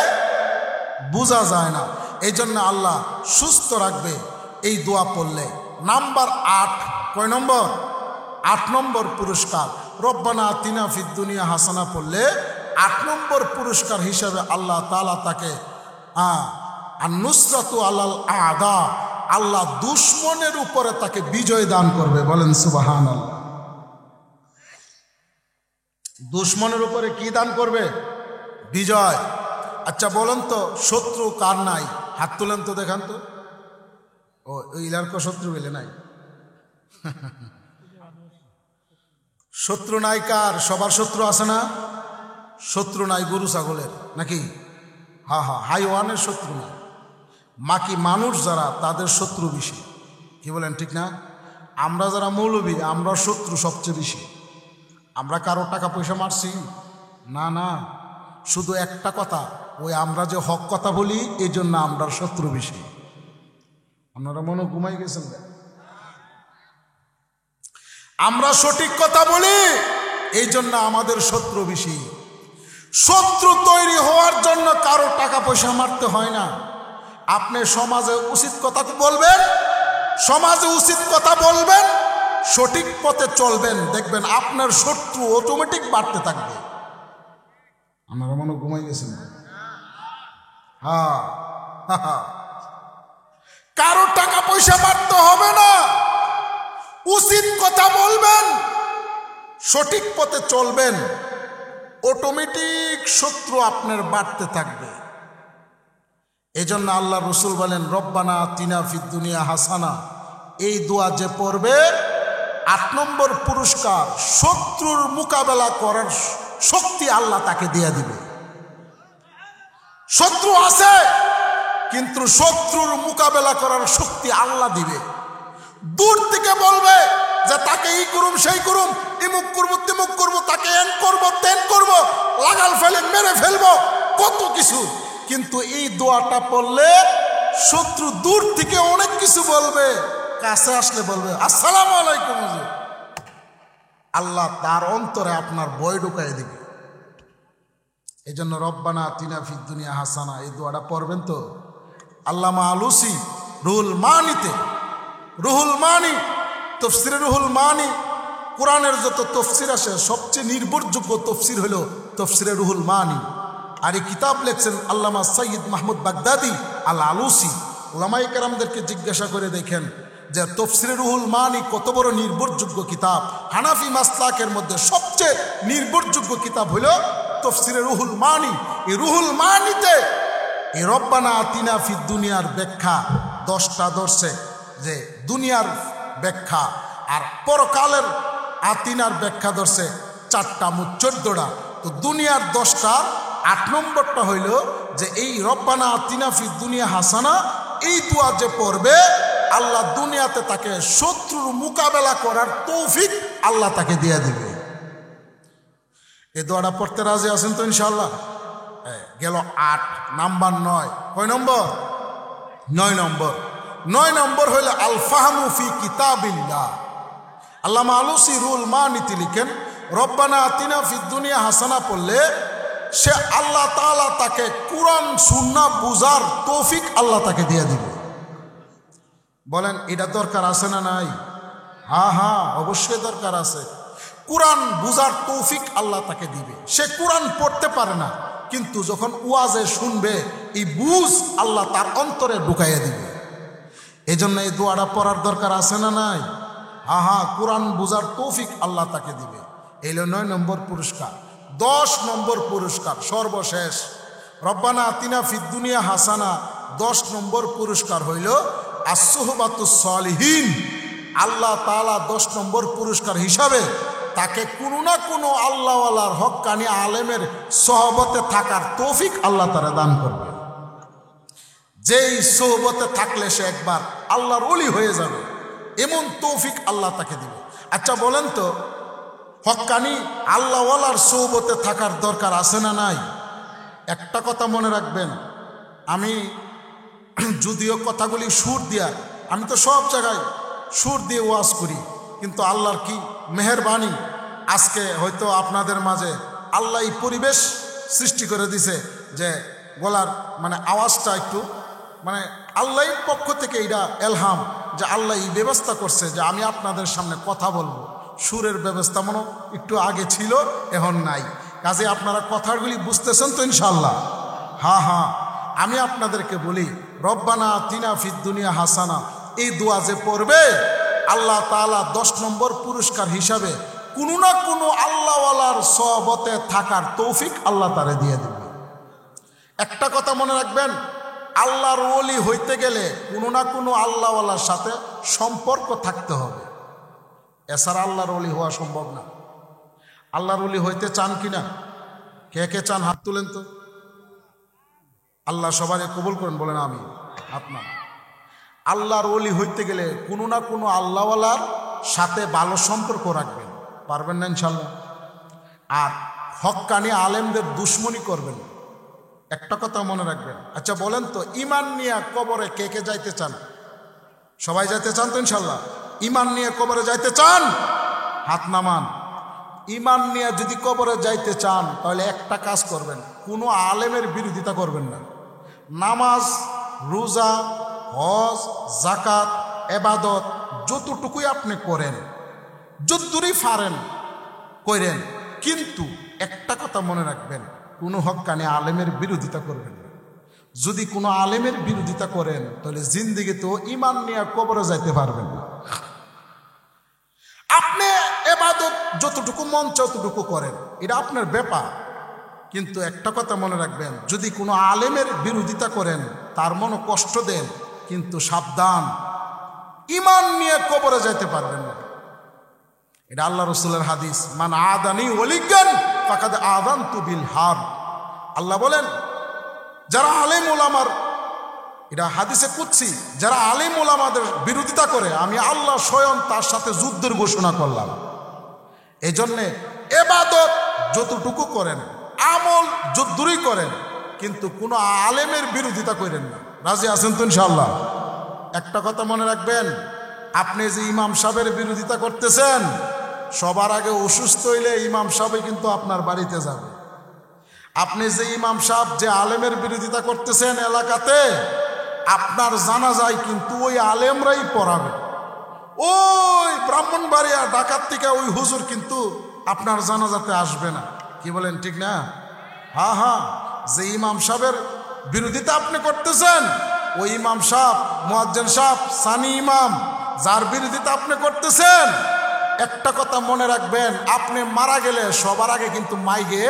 বোঝা যায় না। এই জন্য আল্লাহ সুস্থ রাখবে এই দোয়া পড়লে। নাম্বার 8। কয় নম্বর? 8 নম্বর পুরস্কার, রব্বানা আতিনা ফিদ দুনিয়া হাসানা পড়লে 8 নম্বর পুরস্কার হিসাবে আল্লাহ তাআলা তাকে আন-নুসরাতু আলাল আ'দা, আল্লাহ দুশমনের উপরে তাকে বিজয় দান করবে। বলেন সুবহানাল্লাহ। দুশমনের উপরে কি দান করবে? বিজয়। আচ্ছা বলেন তো, শত্রু কার নাই? হাত তোলেন তো, দেখান তো। ও ইলারকো শত্রু বলে নাই? শত্রু নাই কার? সবার শত্রু আছে না? শত্রু নাই গরু ছাগলের নাকি? হ্যাঁ, হাইওয়ানের শত্রু না। বাকি মানুষ যারা, তাদের শত্রু বেশি। কি বলেন, ঠিক না? আমরা যারা মৌলবী, আমরা শত্রু সবচেয়ে বেশি। আমরা কারো টাকা পয়সা মারছি না, শুধু একটা কথা, ওই আমরা যে হক কথা বলি এই জন্য আমরা শত্রু বেশি। আপনারা মনে ঘুমাই গেছেন? আমরা সঠিক কথা বলি এই জন্য আমাদের শত্রু বেশি। শত্রু তৈরি হওয়ার জন্য কারো টাকা পয়সা মারতে হয় না। আপনি সমাজে উচিত কথা বলবেন, সমাজে উচিত কথা বলবেন, সঠিক পথে চলবেন, দেখবেন আপনার শত্রু অটোমেটিক বাড়তে থাকবে। আপনারা মনে ঘুমাই গেছেন? হ্যাঁ, কারো টাকা পয়সা মারতে হবে না, উচিত কথা বলবেন, সঠিক পথে চলবেন, অটোমেটিক শত্রু আপনার বাড়তে থাকবে। এই জন্য আল্লাহ রসুল বলেন, রব্বানা আতিনা ফিদ দুনিয়া হাসানা, এই দোয়া যে পড়বে 8 নম্বর পুরস্কার, শত্রুর মোকাবেলা করার শক্তি আল্লাহ তাকে দিয়ে দিবে। শত্রু আছে কিন্তু শত্রুর মোকাবেলা করার শক্তি আল্লাহ দিবে। দূর থেকে বলবে যে তাকে এই করুম সেই করুম, ইমুক করবো তিমুক করবো, তাকে এন করবো তেন করবো, লাগাল ফেলে মেরে ফেলবো, কত কিছু। কিন্তু এই দোয়াটা পড়লে শত্রু দূর থেকে অনেক কিছু বলবে, কাছে আসলে বলবে আসসালামু আলাইকুম। আল্লাহ তার অন্তরে আপনার ভয় ঢুকাই দিবে। এই জন্য রব্বানা আতিনা ফিদ দুনিয়া হাসানা এই দোয়াটা পড়বেন তো। আল্লামা আলুসি রুহুল মানিতে, রুহুল মানি, তফসিরে রুহুল মানি, কোরআনের যত তফসির আসে সবচেয়ে নির্ভরযোগ্য তফসির হলো তফসিরে রুহুল মানি। আর এই কিতাব লেখছেন আল্লামা সৈয়দ মাহমুদ বাগদাদি আল আলুসি। উলামায়ে কেরামদেরকে জিজ্ঞাসা করে দেখেন যে তফসিরে রুহুল মানি কত বড় নির্ভরযোগ্য কিতাব। হানাফি মাসলাকের মধ্যে সবচেয়ে নির্ভরযোগ্য কিতাব হলো তফসিরে রুহুল মানি। এই রুহুল মানিতে এই রব্বানা আতিনা ফিদ দুনিয়ার ব্যাখ্যা 10টা ধরছে, যে দুনিয়ার ব্যাখ্যা, আর পরকালের আতিনার ব্যাখ্যা ধরছে 4টা, মোট 14টা। তো দুনিয়ার 10টা, 8 নম্বরটা হইল যে এই রব্বানা আতিনা ফিদ দুনিয়া হাসানা, এই দোয়া যে পড়বে আল্লাহ দুনিয়াতে তাকে শত্রুর মোকাবেলা করার তৌফিক আল্লাহ তাকে দিয়ে দিবে। এই দোয়াটা পড়তে রাজি আছেন তো ইনশাআল্লাহ? গেল 8। নাম্বার 9, কয় নম্বর? 9 নম্বর। 9 নম্বর হইল আল ফাহমু ফি কিতাবিল্লাহ। আল্লামা আলুসি রুহুল মানিতে লিখেন রব্বানা আতিনা ফিদ দুনিয়া হাসানা পড়লে সে আল্লাহ তাআলা তাকে কুরআন সুন্নাহ বুঝার তৌফিক আল্লাহ তাকে দিয়ে দিবে। বলেন এটা দরকার আছে না নাই? হ্যাঁ হ্যাঁ, অবশ্যই দরকার আছে। কুরআন বুঝার তৌফিক আল্লাহ তাকে দিবে। সে কুরআন পড়তে পারে না, কিন্তু যখন ওয়াজে শুনবে এই বুঝ আল্লাহ তার অন্তরে ঢুকাইয়া দিবে। এই জন্য এই দোয়াটা পড়ার দরকার আছে না নাই? হ্যাঁ হ্যাঁ, কুরআন বুঝার তৌফিক আল্লাহ তাকে দিবে। এই হলো 9 নম্বর পুরস্কার। 10 নম্বর পুরস্কার সর্বশেষ, রব্বানা আতিনা ফিদ দুনিয়া হাসানা। 10 নম্বর পুরস্কার হইল আসসুহবাতুস সলিহিন। আল্লাহ তাআলা 10 নম্বর পুরস্কার হিসাবে তাকে কোনো না কোনো আল্লাহওয়ালার হক্কানি আলেমের সহবতে থাকার তৌফিক আল্লাহ তাআলা দান করবে। যেই সহবতে থাকলে সে একবার আল্লাহর ওলি হয়ে যাবে, এমন তৌফিক আল্লাহ তাকে দিবে। আচ্ছা বলেন তো, হক্কানি আল্লাহওয়ালার সহবতে থাকার দরকার আছে না নাই? একটা কথা মনে রাখবেন, আমি যদিও কথাগুলি সুর দিয়া, আমি তো সব জায়গায় সুর দিয়ে ওয়াজ করি, কিন্তু আল্লাহর কি মেহেরবানি, আজকে হয়তো আপনাদের মাঝে আল্লাহ এই পরিবেশ সৃষ্টি করে দিছে যে গলার মানে আওয়াজটা একটু মানে আল্লাহর পক্ষ থেকে এটা এলহাম, যে আল্লাহ এই ব্যবস্থা করছে যে আমি আপনাদের সামনে কথা বলবো। সুরের ব্যবস্থা মনে একটু আগে ছিল, এখন নাই। কাজে আপনারা কথাগুলি বুঝতেছেন তো ইনশাআল্লাহ? হ্যাঁ হ্যাঁ, আমি আপনাদেরকে বলি রব্বানা আতিনা ফিদ দুনিয়া হাসানা, এই দোয়া যে পড়বে আল্লাহ তাআলা 10 নম্বর পুরস্কার হিসাবে কোনো না কোনো আল্লাহওয়ালার সহবতে থাকার তৌফিক আল্লাহ তারে দিয়ে দেবে। একটা কথা মনে রাখবেন, আল্লাহর ওলি হইতে গেলে কোনো না কোনো আল্লাহওয়ালার সাথে সম্পর্ক থাকতে হবে, এছাড়া আল্লাহর ওলি হওয়া সম্ভব না। আল্লাহর ওলি হইতে চান কিনা? কে কে চান হাত তুলেন তো। আল্লাহ সবাই কবুল করেন, বলেন আমি। আপনার আল্লাহর ওলি হইতে গেলে কোনো না কোনো আল্লাহওয়ালার সাথে ভালো সম্পর্ক রাখবেন, পারবেন না ইনশাল্লাহ। আর হক্কানি আলেমদের দুশ্মনী করবেন, একটা কথা মনে রাখবেন। আচ্ছা বলেন তো, ইমান নিয়ে কবরে কে কে যাইতে চান? সবাই যাইতে চান তো ইনশাল্লাহ? ইমান নিয়ে কবরে যাইতে চান? হাত নামান। ইমান নিয়ে যদি কবরে যাইতে চান তাহলে একটা কাজ করবেন, কোনো আলেমের বিরোধিতা করবেন না। নামাজ, রোজা, হজ, যাকাত, ইবাদত যতটুকুই আপনি করেন, যতদূরই পারেন করেন, কিন্তু একটা কথা মনে রাখবেন, কোনো হক্কানি আলেমের বিরোধিতা করবেন না। যদি কোনো আলেমের বিরোধিতা করেন তাহলে জিন্দেগিতেও ইমান নিয়ে কবরে যাইতে পারবেন না। আপনি ইবাদত যতটুকু মন চায় ততটুকু করেন, এটা আপনার ব্যাপার, কিন্তু একটা কথা মনে রাখবেন, যদি কোনো আলেমের বিরোধিতা করেন, তার মনে কষ্ট দেন, কিন্তু সাবধান, ইমান নিয়ে কবরে যাইতে পারবেন না। এটা আল্লাহ রাসূলের হাদিস, মান আদানি ওয়ালিয়ান ফাকাদ আযানতু বিল হারব। আল্লাহ বলেন, যারা আলেম ওলামার, এটা হাদিসে কুদসি, যারা আলেম ওলামাদের বিরোধিতা করে আমি আল্লাহ স্বয়ং তার সাথে যুদ্ধের ঘোষণা করলাম। এই জন্যে ইবাদত যতটুকু করেন, আমল যতদূরই করেন, কিন্তু কোনো আলেমের বিরোধিতা করেন না। রাজি আছেন তো ইনশাআল্লাহ? একটা কথা মনে রাখবেন, আপনি যে ইমাম সাহেবের বিরোধিতা করতেছেন, সবার আগে অসুস্থ হইলে ইমাম সাহেব কিন্তু আপনার বাড়িতে যাবে। আপনি যে ইমাম সাহেব, যে আলেমের বিরোধিতা করতেছেন এলাকাতে, আপনার জানাজায় কিন্তু ওই আলেমরাই পড়াবে। ওই ব্রাহ্মণবাড়িয়া ঢাকার থেকে ওই হুজুর কিন্তু আপনার জানাজাতে আসবে না। কি বলেন, ঠিক না? হ্যাঁ হ্যাঁ, যে ইমাম সাহেবের বিরোধিতা আপনি করতেছেন, ওই ইমাম সাহেব, মুয়াজ্জিন সাহেব, সানি ইমাম, যার বিরোধিতা আপনি করতেছেন, একটা কথা মনে রাখবেন, আপনি মারা গেলে সবার আগে কিন্তু মাইকে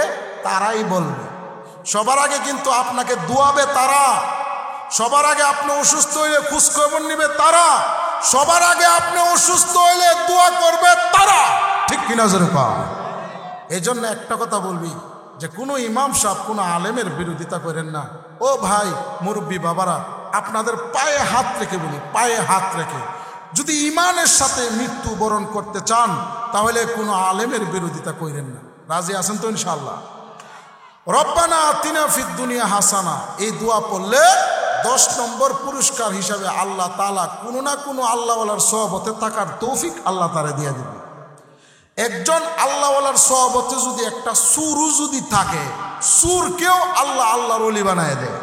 তারাই বলবে, সবার আগে কিন্তু আপনাকে দোয়াবে তারা, সবার আগে আপনি অসুস্থ হইলে খোঁজখবর নিবে তারা, সবার আগে আপনি অসুস্থ হইলে দোয়া করবে তারা। ঠিক কিনা জোরে কর। এই জন্য একটা কথা বলবি যে কোনো ইমাম সাহেব, কোনো আলেমের বিরোধিতা করেন না। ও ভাই মুরব্বী বাবারা, আপনাদের পায়ে হাত রেখে বলি, পায়ে হাত রেখে, যদি ইমানের সাথে মৃত্যু বরণ করতে চান তাহলে কোনো আলেমের বিরোধিতা করেন না। রাজি আছেন তো ইনশাআল্লাহ? রব্বানা আতিনা ফিদ দুনিয়া হাসানা, এই দোয়া পড়লে 10 নম্বর পুরস্কার হিসাবে আল্লাহ তাআলা কোনো না কোনো আল্লাহওয়ালার সহবতে থাকার তৌফিক আল্লাহ তাআলা দিয়ে দেবে। একজন আল্লাহওয়ালার সহবতে যদি একটা সুরও যদি থাকে, সুরকেও আল্লাহ আল্লাহর ওলি বানায় দেয়।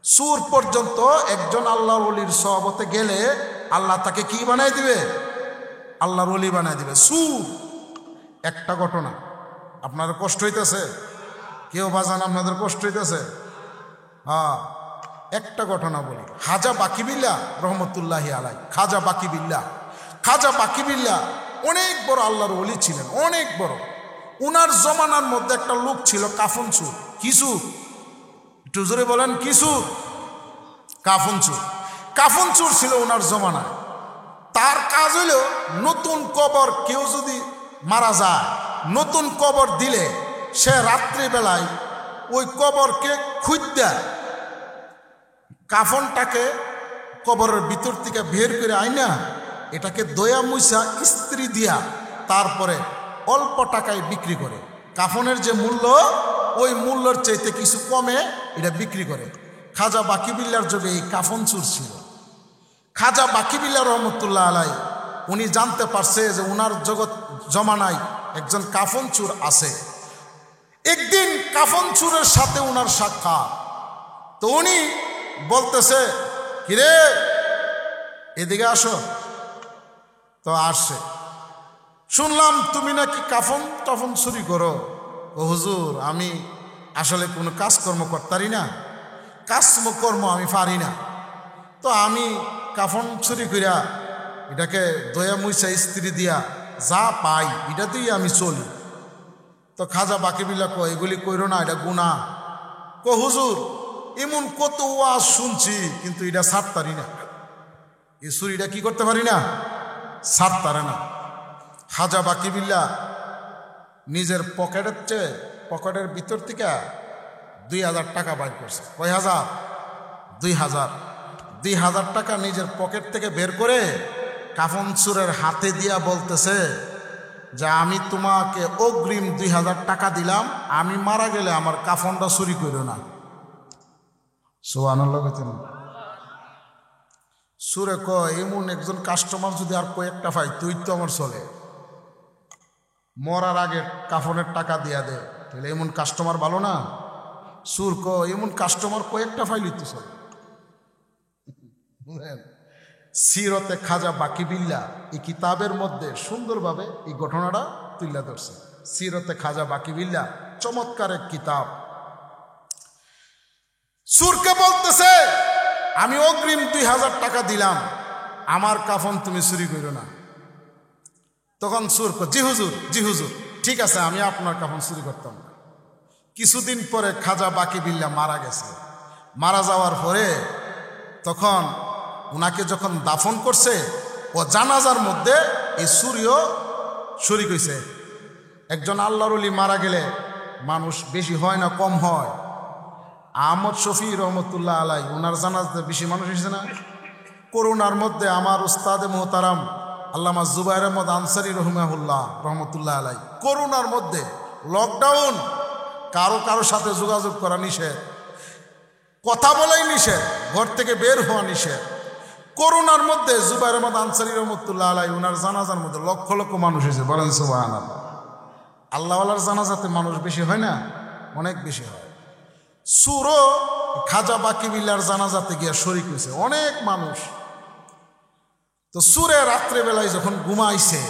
সুর পর্যন্ত একজন আল্লাহর ওলির সহবতে গেলে আল্লাহ তাকে কি বানায় দিবে? আল্লাহর ওলি বানায় দিবে। সুর একটা ঘটনা, আপনার কষ্ট হইতেছে? কেউ বাজান আপনাদের কষ্ট হইতেছে? হ্যাঁ, একটা ঘটনা বলি। খাজা বাকিবিল্লাহ রহমতুল্লাহি আলাই, খাজা বাকিবিল্লাহ, খাজা বাকিবিল্লাহ অনেক বড় আল্লাহর ওলি ছিলেন, অনেক বড়। উনার জমানার মধ্যে একটা লোক ছিল কাফন চোর। কি চোর? একটু জোরে বলেন, কি চোর? কাফন চোর। কাফন চোর ছিল উনার জমানায়। তার কাজ হইল নতুন কবর, কেউ যদি মারা যায় নতুন কবর দিলে সে রাত্রিবেলায় ওই কবরকে খুঁজতে, কাফনটাকে কবরের ভিতর থেকে বের করে আইনা এটাকে দয়া মুইসা ইস্ত্রি দিয়া তারপরে অল্প টাকায় বিক্রি করে। কাফনের যে মূল্য, ওই মূল্যের চাইতে কিছু কমে এটা বিক্রি করে। খাজা বাকিবিল্লার যুগে এই কাফন চোর ছিল। খাজা বাকিবিল্লাহ রহমতুল্লাহ আলাই উনি জানতে পারছে যে উনার জমানায় একজন কাফন চোর আছে। একদিন কাফন চোরের সাথে উনার সাক্ষাৎ। তো উনি বলতেছে, কিরে এদিকে আসো। তো আসছে, শুনলাম তুমি নাকি কাফন টাফন চুরি করো। ও হুজুর, আমি আসলে কোনো কাজকর্ম করতারি না, কাজকর্ম আমি পারি না, তো আমি কাফন চুরি করিয়া এটাকে দয়া মুইসা ইস্ত্রি দিয়া যা পাই এটাতেই আমি চলি। তো খাজা বাকিবিল্লাহ কয়, এগুলি কইরো না, এটা গুনাহ। কো হুজুর, এমন কত ওয়াজ শুনছি কিন্তু এটা ছাড়তারি না, এই চুরিটা কি করতে পারি না, ছাড়তারে না। খাজা বাকিবিল্লাহ নিজের পকেটের ভিতর থেকে 2000 টাকা বাইর করছে। কয় হাজার? 2000। 2000 টাকা নিজের পকেট থেকে বের করে কাফন চোরের হাতে দিয়া বলতেছে যে আমি তোমাকে অগ্রিম 2000 টাকা দিলাম, আমি মারা গেলে আমার কাফনটা চুরি করো না। সুবহানাল্লাহ। সুরে কয়, এমন একজন কাস্টমার যদি আর কয়েকটা পাই তুই তো আমার চলে, মরার আগে কাফনের টাকা দিয়া দে, তাহলে এমন কাস্টমার ভালো না? সুর কয়, এমন কাস্টমার কয়েকটা পাইলি তো চলে। বুঝলেন? সিরতে খাজা বাকিবিল্লাহ এই কিতাবের মধ্যে সুন্দরভাবে এই ঘটনাটা তুলে ধরছে। সিরতে খাজা বাকিবিল্লাহ চমৎকার এক কিতাব। সুরকে বলতেছে, আমি অগ্রিম 2000 টাকা দিলাম, আমার কাফন তুমি চুরি করো না। তখন সুর কয়, জি হুজুর, জি হুজুর, ঠিক আছে, আমি আপনার কাফন চুরি করতাম না। কিছুদিন পরে খাজা বাকিবিল্লাহ মারা গেছে। মারা যাওয়ার পরে তখন উনাকে যখন দাফন করছে, ও জানাজার মধ্যে এই চুরিও শরীক হইছে। একজন আল্লাহর ওলি মারা গেলে মানুষ বেশি হয় না কম হয়? আহমদ শফি রহমতুল্লাহ আলাই ওনার জানাজাতে বেশি মানুষ এসেছে না? করোনার মধ্যে আমার উস্তাদে মোহতারাম আল্লামা জুবাইর আহমদ আনসারী রহমতুল্লাহ আলাই, করোনার মধ্যে লকডাউন, কারো সাথে যোগাযোগ করা নিষেধ, কথা বলাই নিষেধ, ঘর থেকে বের হওয়া নিষেধ। করোনার মধ্যে জুবাইর আহমদ আনসারী রহমতুল্লাহ আলাই ওনার জানাজার মধ্যে লক্ষ লক্ষ মানুষ এসেছে। বলেন সুবহানাল্লাহ। আল্লাহওয়ালার জানাজাতে মানুষ বেশি হয় না? অনেক বেশি হয়। সুরও খাজা বাকি বিল্লার জানাজাতে গিয়া শরীক হয়েছে অনেক মানুষ। তো সুরে রাত্রেবেলায় যখন ঘুমাইছে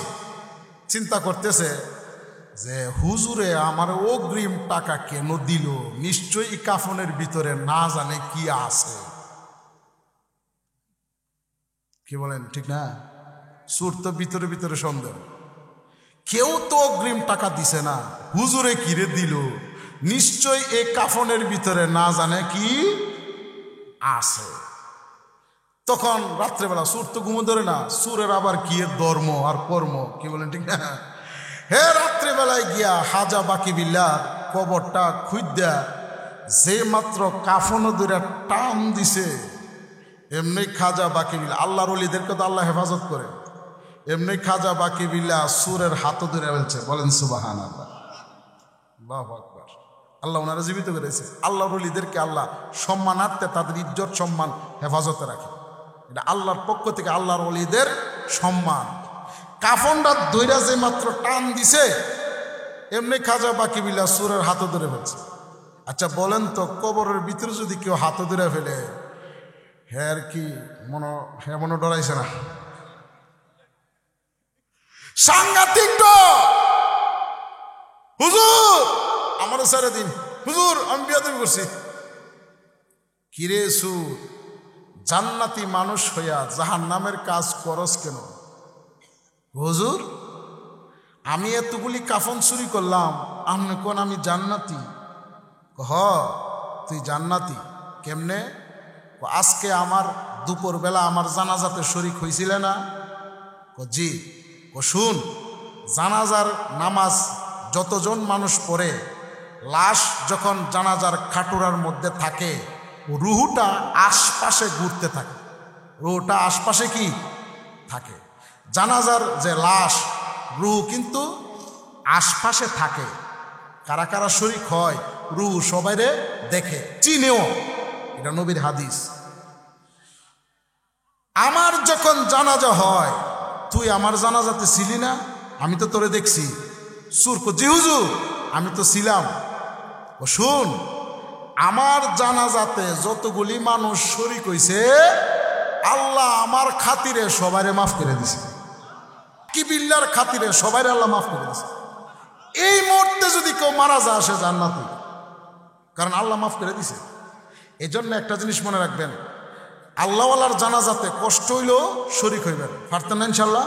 চিন্তা করতেছে যে হুজুরে আমার অগ্রিম টাকা কেন দিল, নিশ্চয়ই কাফনের ভিতরে না জানে কি আছে। কি বলেন ঠিক না? সুর তো ভিতরে ভিতরে সন্দেহ, কেউ তো অগ্রিম টাকা দিছে না, হুজুরে কিরে দিল, নিশ্চয় এই কাফনের ভিতরে না জানে কি আছে। তখন রাত্রেবেলা সুর তো ঘুমো ধরে না, সুরের আবার কি ধর্ম আর কর্ম। কি বলেন ঠিক না? হে রাত্রেবেলায় গিয়া হাজা বাকি বিল্লার কবরটা খুঁজা যে মাত্র কাফনও ধরে টান দিছে, এমনি খাজা বাকি বিল্লা, আল্লাহর ওলিদেরকে তো আল্লাহ হেফাজত করে, এমনি খাজা বাকি বিল্লা সুরের হাতও ধরে ফেলছে। বলেন সুবহানাল্লাহ, আল্লাহু আকবার। আল্লাহ ওনারা জীবিত করেছে। আল্লাহর ওলিদেরকে আল্লাহ সম্মানার্থে তাদের ইজ্জত সম্মান হেফাজতে রাখে, এটা আল্লাহর পক্ষ থেকে আল্লাহর ওলিদের সম্মান। কাফনটা ধইরা যে মাত্র টান দিছে, এমনি খাজা বাকি বিল্লা সুরের হাতও ধরে ফেলছে। আচ্ছা বলেন তো, কবরের ভিতরে যদি কেউ হাতও ধরে ফেলে, হ্যাঁ কি মনে ডরাইছে না? সাংঘাতিক ডর। হুজুর আমারও ছেড়ে দিন, হুজুর আমি বিয়াদবি করছি। কিরে সুর, জান্নাতি মানুষ হইয়া জাহান্নামের কাজ করস কেন? হুজুর আমি এতগুলি কাফন চুরি করলাম, আপনি কোন আমি জান্নাতি? হ তুই জান্নাতি কেমনে? আজকে আমার দুপুরবেলা আমার জানাজাতে শরীক হয়েছিল না? জি। শুন, জানাজার নামাজ যতজন মানুষ পড়ে, লাশ যখন জানাজার খাটুরার মধ্যে থাকে, রুহুটা আশপাশে ঘুরতে থাকে, রুহুটা আশপাশে কি থাকে? জানাজার যে লাশ, রুহু কিন্তু আশপাশে থাকে। কারা কারা শরীক হয়, রুহু সবাইরে দেখে, চিনেও, এটা নবীর হাদিস। আমার যখন জানাজা হয়, তুই আমার জানাজাতে ছিলি না? আমি তো তোরে দেখছি। সুর জি হুজুর আমি তো ছিলাম। ও শুন, আমার জানাজাতে যতগুলি মানুষ শরীক হইছে, আল্লাহ আমার খাতিরে সবাইরে মাফ করে দিছে। কি বিল্লার খাতিরে সবাইরে আল্লাহ মাফ করে দিছে। এই মুহূর্তে যদি কেউ মারা যায় সে জান্নাতি, কারণ আল্লাহ মাফ করে দিছে। এই জন্য একটা জিনিস মনে রাখবেন, আল্লাহওয়ালার জানাজাতে কষ্ট হইলেও শরীক হইবেন। পারতেন না ইনশাল্লাহ?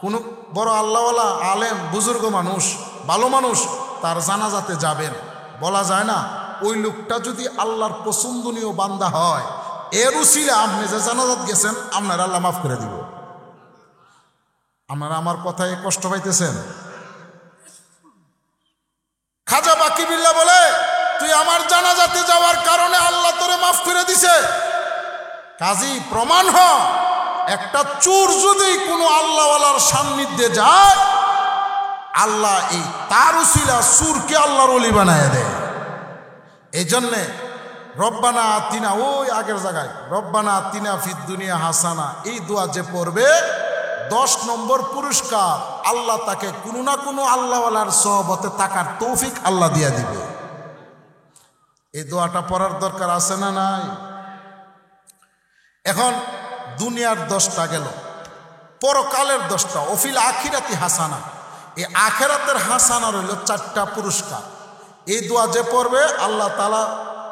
কোনো বড় আল্লাহওয়ালা আলেম বুজুর্গ মানুষ, ভালো মানুষ, তার জানাজাতে যাবেন। বলা যায় না ওই লোকটা যদি আল্লাহর পছন্দনীয় বান্দা হয়, এর উসিলে আপনি যে জানাজাত গেছেন আপনার আল্লাহ মাফ করে দিব। আপনারা আমার কথায় কষ্ট পাইতেছেন? খাজা বাকি বিল্লাহ বলে, তুই আমার জানাজাতে যাওয়ার কারণে আল্লাহ তোরে মাফ করে দিছে। কাজী প্রমাণ হ, একটা চোর যদি কোনো আল্লাহওয়ালার সান্নিধ্যে যায়, আল্লাহ এই তার উসিলা চোরকে আল্লাহর ওলি বানায় দেয়। এই জন্যে রব্বানা আতিনা, ওই আগের জায়গায় রব্বানা আতিনা ফিদ দুনিয়া হাসানা, এই দোয়া যে পড়বে 10 নম্বর পুরস্কার আল্লাহ তাকে কোনো না কোনো আল্লাহওয়ালার সহবতে থাকার তৌফিক আল্লাহ দিয়া দিবে। এই দোয়াটা পড়ার দরকার আছে না নাই? এখন দুনিয়ার 10টা গেল, পরকালের 10টা, অফিল আখিরাতি হাসানা। এই আখিরাতের হাসানা রইল 4টা পুরস্কার। এই দোয়া যে পড়বে আল্লাহ তাআলা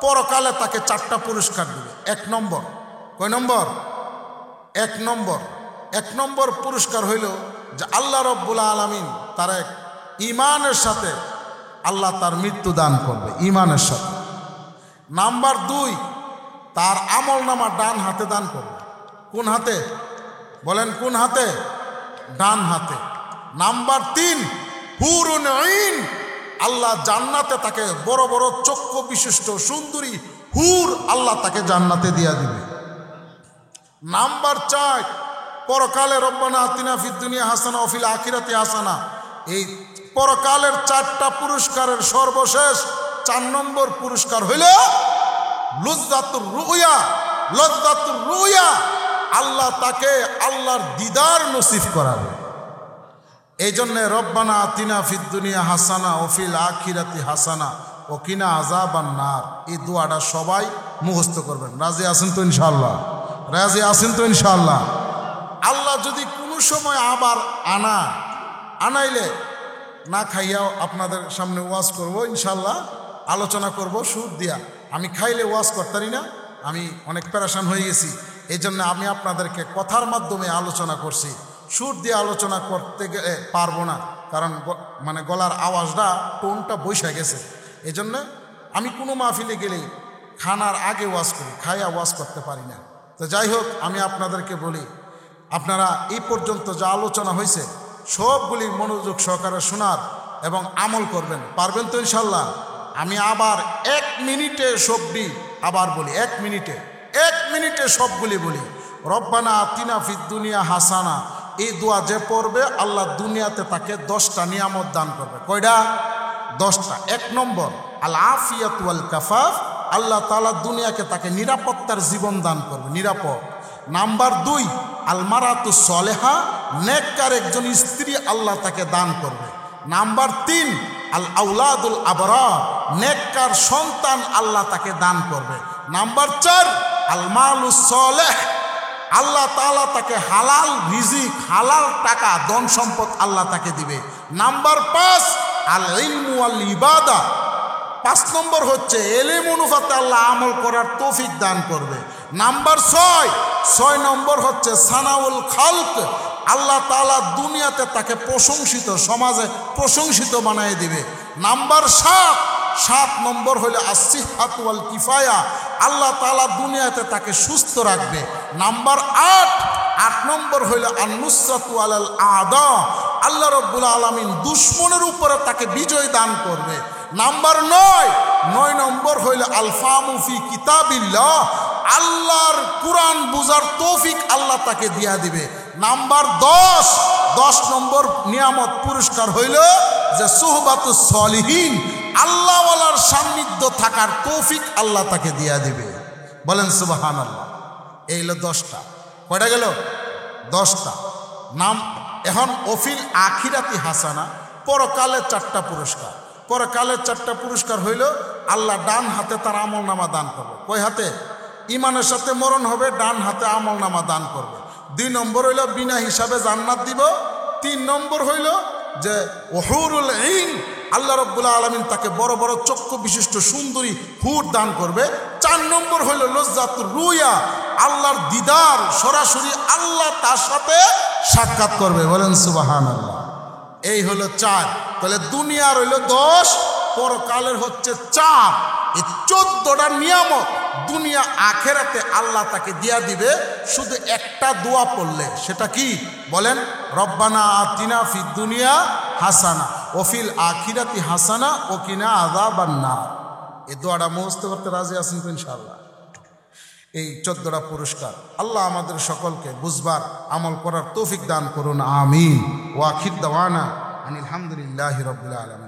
পরকালে তাকে 4টা পুরস্কার দিবে। 1 নম্বর, কয় নম্বর? 1 নম্বর। 1 নম্বর পুরস্কার হইল যে আল্লাহ রব্বুল আলামিন তার এক ঈমানের সাথে আল্লাহ তার মৃত্যু দান করবে, ঈমানের সাথে। নাম্বার 2, তার আমল নামা ডান হাতে দান করবে। কোন হাতে বলেন? কোন হাতে? ডান হাতে। নাম্বার 3, হুরুন আইন, আল্লাহ জান্নাতে তাকে বড় বড় চক্ষু বিশিষ্ট সুন্দরী হুর আল্লাহ তাকে জান্নাতে দিয়া দিবে। নাম্বার 4, পরকালে রব্বানা আতিনা ফিদ দুনিয়া হাসানা ওয়া ফিল আখিরাতি হাসানা। এই পরকালের 4টা পুরস্কারের সর্বশেষ 4 নম্বর পুরস্কার হইল লজ্জাতুর রুয়া। লজ্জাতুর রুয়া, আল্লাহ তাকে আল্লাহর দিদার নসিব করাবে। এই জন্যে রব্বানা আতিনা ফিদ দুনিয়া হাসানা ওয়া ফিল আখিরাতি হাসানা ওকিনা আযাবান নার। এই দোয়াটা সবাই মুখস্থ করবেন। রাজি আছেন তো ইনশাআল্লাহ? রাজি আছেন তো ইনশাআল্লাহ? আল্লাহ যদি কোনো সময় আবার আনাইলে না খাইয়াও আপনাদের সামনে ওয়াজ করব ইনশাআল্লাহ, আলোচনা করব সুর দিয়া। আমি খাইলে ওয়াজ করতারি না, আমি অনেক পেরেশান হয়ে গেছি, এই জন্য আমি আপনাদেরকে কথার মাধ্যমে আলোচনা করছি। সুর দিয়ে আলোচনা করতে গেলে পারবো না, কারণ মানে গলার আওয়াজটা টোনটা বৈশা গেছে। এই জন্য আমি কোনো মাহফিলে গেলেই খানার আগে ওয়াজ করি, খাইয়া ওয়াজ করতে পারি না। তো যাই হোক, আমি আপনাদেরকে বলি, আপনারা এই পর্যন্ত যা আলোচনা হয়েছে সবগুলি মনোযোগ সহকারে শোনার এবং আমল করবেন। পারবেন তো ইনশাল্লাহ? আমি আবার 1 মিনিটে সবটি আবার বলি, 1 মিনিটে সবগুলি বলি। রব্বানা আতিনা ফিদ দুনিয়া হাসানা, এই দোয়া যে পড়বে আল্লাহ দুনিয়াতে তাকে 10টা নিয়ামত দান করবে। কয়টা? 10টা। 1 নম্বর আল আফিয়াত ওয়াল কাফাফ, আল্লাহ তাআলা দুনিয়াকে তাকে নিরাপত্তার জীবন দান করবে, নিরাপদ। নাম্বার 2 আল মারাতু সলেহা, নেককার একজন স্ত্রী আল্লাহ তাকে দান করবে। নাম্বার 3 আল আউলাদুল আবরার, নেককার সন্তান আল্লাহ তাকে দান করবে। নাম্বার 4 আল মালুস সলেহ, আল্লাহ তাআলা তাকে হালাল রিজিক, হালাল টাকা, ধন সম্পদ আল্লাহ তাকে দিবে। নাম্বার 5 আল ইলমু ওয়াল ইবাদা, 5 নম্বর হচ্ছে এলেম অনুপাতে আল্লাহ আমল করার তৌফিক দান করবে। নাম্বার 6 নম্বর হচ্ছে সানাউল খালক, আল্লাহ তাআলা দুনিয়াতে তাকে প্রশংসিত, সমাজে প্রশংসিত বানিয়ে দিবে। নাম্বার 7 নম্বর হলো আসসিহাত ওয়াল কিফায়া, আল্লাহ তাআলা দুনিয়াতে তাকে সুস্থ রাখবে। নাম্বার 8 নম্বর হইল আন-নুসরাতু আলাল আদা, আল্লাহ রাব্বুল আলামিন দুশমনের উপরে তাকে বিজয় দান করবে। নাম্বার 9 নম্বর হইল আল ফাহমু ফি কিতাবিল্লাহ, আল্লাহর কুরআন বুঝার তৌফিক আল্লাহ তাকে দিয়া দিবে। নাম্বার 10 নম্বর নিয়ামত পুরস্কার হইল যে সুহবাতুস সলিহিন, আল্লাহওয়ালার সান্নিধ্য থাকার তৌফিক আল্লাহ তাকে দিয়া দিবে। বলেন সুবহানাল্লাহ। এই হলো 10টা। কয়টা গেল? 10টা নাম। এখন অফিল আখিরাতি হাসানা, পরকালের 4টা পুরস্কার। পরকালের 4টা পুরস্কার হইল আল্লাহ ডান হাতে তার আমল নামা দান করবে। কয় হাতে? ইমানের সাথে মরণ হবে, ডান হাতে আমল নামা দান করবে। 2 নম্বর হইল বিনা হিসাবে জান্নাত দিব। 3 নম্বর হইল যে ওহুরুল ঈন, আল্লাহ রাব্বুল আলামিন তাকে বড় বড় চক্ষু বিশিষ্ট সুন্দরী হুর দান করবে। 4 নম্বর হইল লজ্জাতুর রুয়া, আল্লাহর দিদার, সরাসরি আল্লাহ তার সাথে সাক্ষাৎ করবে। বলেন সুবহানাল্লাহ। এই হলো 4। তাহলে দুনিয়ার হইল 10, পরকালের হচ্ছে 4। এই 14টা নিয়ামত দুনিয়া আখেরাতে আল্লাহ তাকে দিয়া দিবে শুধু একটা দোয়া পড়লে। সেটা কি বলেন? রব্বানা আতিনা ফিদ দুনিয়া হাসানা ওয়া ফিল আখিরাতি হাসানা ওয়া কিনা আযাবান নার। এই দোয়াটা মুখস্থ করতে রাজি আছেন তো ইনশাআল্লাহ? এই 14টা পুরস্কার আল্লাহ আমাদের সকলকে বুঝবার, আমল করার তৌফিক দান করুন। আমিন। ওয়া আখির দাওয়ানা আনিল হামদুলিল্লাহি রাব্বিল আলামিন।